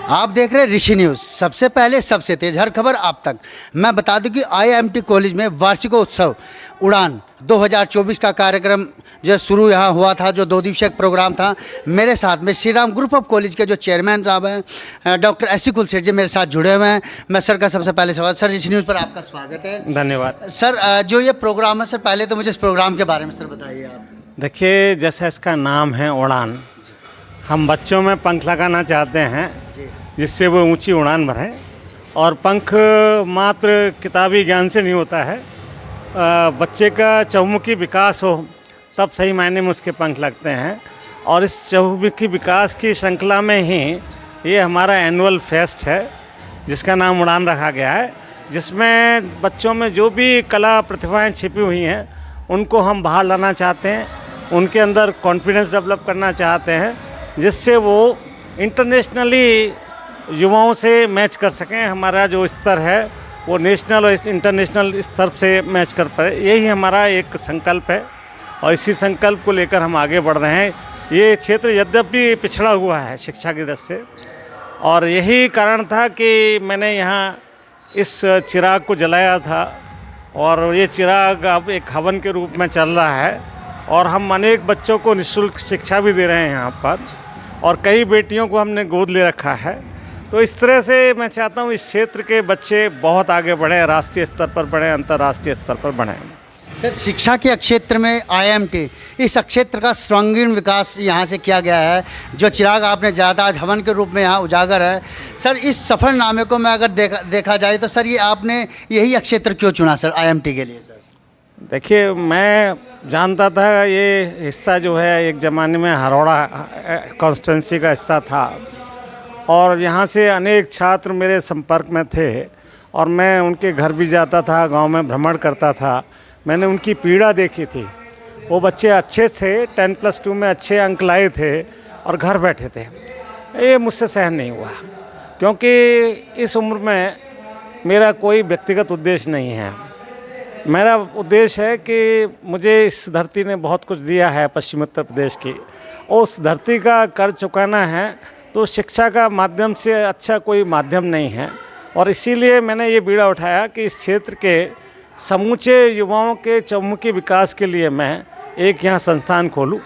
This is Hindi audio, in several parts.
आप देख रहे हैं ऋषि न्यूज़, सबसे पहले सबसे तेज हर खबर आप तक। मैं बता दूं कि आईएमटी कॉलेज में वार्षिकोत्सव उड़ान 2024 का कार्यक्रम जो शुरू यहाँ हुआ था, जो 2 दिवसीय प्रोग्राम था। मेरे साथ में Shri Ram group of college के जो चेयरमैन साहब हैं डॉक्टर एस कुल सेठ जी मेरे साथ जुड़े हुए हैं। मैं सर का सबसे पहले सवाल, सर ऋषि न्यूज़ पर आपका स्वागत है। धन्यवाद सर, जो ये प्रोग्राम है सर, पहले तो मुझे इस प्रोग्राम के बारे में सर बताइए आप। देखिए, जैसा इसका नाम है उड़ान, हम बच्चों में पंख लगाना चाहते हैं जिससे वो ऊंची उड़ान भरें। और पंख मात्र किताबी ज्ञान से नहीं होता है, बच्चे का चहुमुखी विकास हो तब सही मायने में उसके पंख लगते हैं। और इस चहुमुखी विकास की श्रृंखला में ही ये हमारा एनुअल फेस्ट है जिसका नाम उड़ान रखा गया है, जिसमें बच्चों में जो भी कला प्रतिभाएं छिपी हुई हैं उनको हम बाहर लाना चाहते हैं, उनके अंदर कॉन्फिडेंस डेवलप करना चाहते हैं, जिससे वो इंटरनेशनली युवाओं से मैच कर सकें। हमारा जो स्तर है वो नेशनल और इंटरनेशनल स्तर से मैच कर पाए, यही हमारा एक संकल्प है और इसी संकल्प को लेकर हम आगे बढ़ रहे हैं। ये क्षेत्र यद्यपि पिछड़ा हुआ है शिक्षा की दृष्टि से, और यही कारण था कि मैंने यहाँ इस चिराग को जलाया था और ये चिराग अब एक हवन के रूप में चल रहा है और हम अनेक बच्चों को निःशुल्क शिक्षा भी दे रहे हैं यहाँ पर, और कई बेटियों को हमने गोद ले रखा है। तो इस तरह से मैं चाहता हूँ इस क्षेत्र के बच्चे बहुत आगे बढ़ें, राष्ट्रीय स्तर पर बढ़ें, अंतर्राष्ट्रीय स्तर पर बढ़ें। सर, शिक्षा के क्षेत्र में आईएमटी, इस क्षेत्र का सर्वांगीण विकास यहाँ से किया गया है। जो चिराग आपने ज़्यादा आज हवन के रूप में यहाँ उजागर है। सर, इस सफरनामे को मैं अगर देखा जाए तो सर ये आपने यही क्षेत्र क्यों चुना सर आईएमटी के लिए? सर देखिए, मैं जानता था ये हिस्सा जो है एक ज़माने में हरोड़ा कॉन्स्टिट्यूंसी का हिस्सा था और यहाँ से अनेक छात्र मेरे संपर्क में थे और मैं उनके घर भी जाता था, गांव में भ्रमण करता था। मैंने उनकी पीड़ा देखी थी। वो बच्चे अच्छे थे, 10+2 में अच्छे अंक लाए थे और घर बैठे थे। ये मुझसे सहन नहीं हुआ, क्योंकि इस उम्र में मेरा कोई व्यक्तिगत उद्देश्य नहीं है। मेरा उद्देश्य है कि मुझे इस धरती ने बहुत कुछ दिया है, पश्चिम उत्तर प्रदेश की, और उस धरती का कर्ज चुकाना है। तो शिक्षा का माध्यम से अच्छा कोई माध्यम नहीं है, और इसीलिए मैंने ये बीड़ा उठाया कि इस क्षेत्र के समूचे युवाओं के चहुमुखी विकास के लिए मैं एक यहाँ संस्थान खोलूँ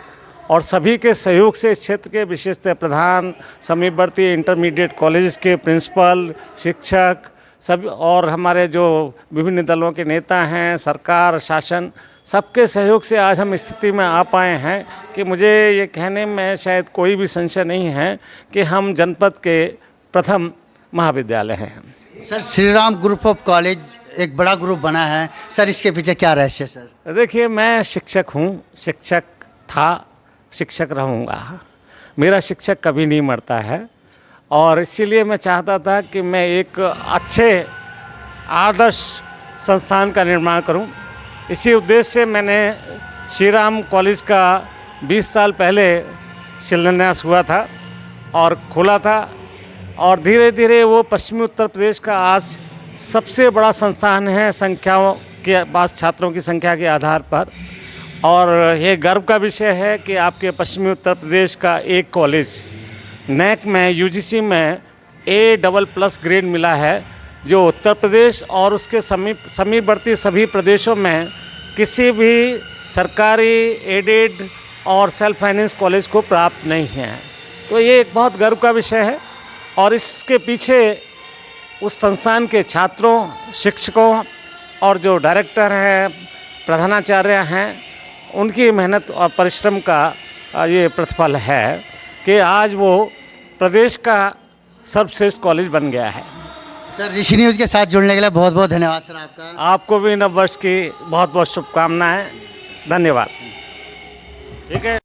और सभी के सहयोग से इस क्षेत्र के विशेषतः प्रधान, समीपवर्ती इंटरमीडिएट कॉलेज के प्रिंसिपल, शिक्षक सब और हमारे जो विभिन्न दलों के नेता हैं, सरकार, शासन, सबके सहयोग से आज हम स्थिति में आ पाए हैं कि मुझे ये कहने में शायद कोई भी संशय नहीं है कि हम जनपद के प्रथम महाविद्यालय हैं। Sir, Shri Ram group of college एक बड़ा ग्रुप बना है सर, इसके पीछे क्या रहस्य सर? देखिए, मैं शिक्षक हूँ, शिक्षक था, शिक्षक रहूँगा। मेरा शिक्षक कभी नहीं मरता है और इसीलिए मैं चाहता था कि मैं एक अच्छे आदर्श संस्थान का निर्माण करूं। इसी उद्देश्य से मैंने श्री राम कॉलेज का 20 साल पहले शिलान्यास हुआ था और खोला था, और धीरे धीरे वो पश्चिमी उत्तर प्रदेश का आज सबसे बड़ा संस्थान है संख्याओं के पास, छात्रों की संख्या के आधार पर। और ये गर्व का विषय है कि आपके पश्चिमी उत्तर प्रदेश का एक कॉलेज नैक में, यूजीसी में A++ ग्रेड मिला है, जो उत्तर प्रदेश और उसके समीपवर्ती सभी प्रदेशों में किसी भी सरकारी, एडेड और सेल्फ फाइनेंस कॉलेज को प्राप्त नहीं है। तो ये एक बहुत गर्व का विषय है, और इसके पीछे उस संस्थान के छात्रों, शिक्षकों और जो डायरेक्टर हैं, प्रधानाचार्य हैं, उनकी मेहनत और परिश्रम का ये प्रतिफल है कि आज वो प्रदेश का सर्वश्रेष्ठ कॉलेज बन गया है। सर, ऋषि न्यूज़ के साथ जुड़ने के लिए बहुत बहुत धन्यवाद सर आपका। आपको भी नव वर्ष की बहुत बहुत शुभकामनाएं। धन्यवाद। ठीक है।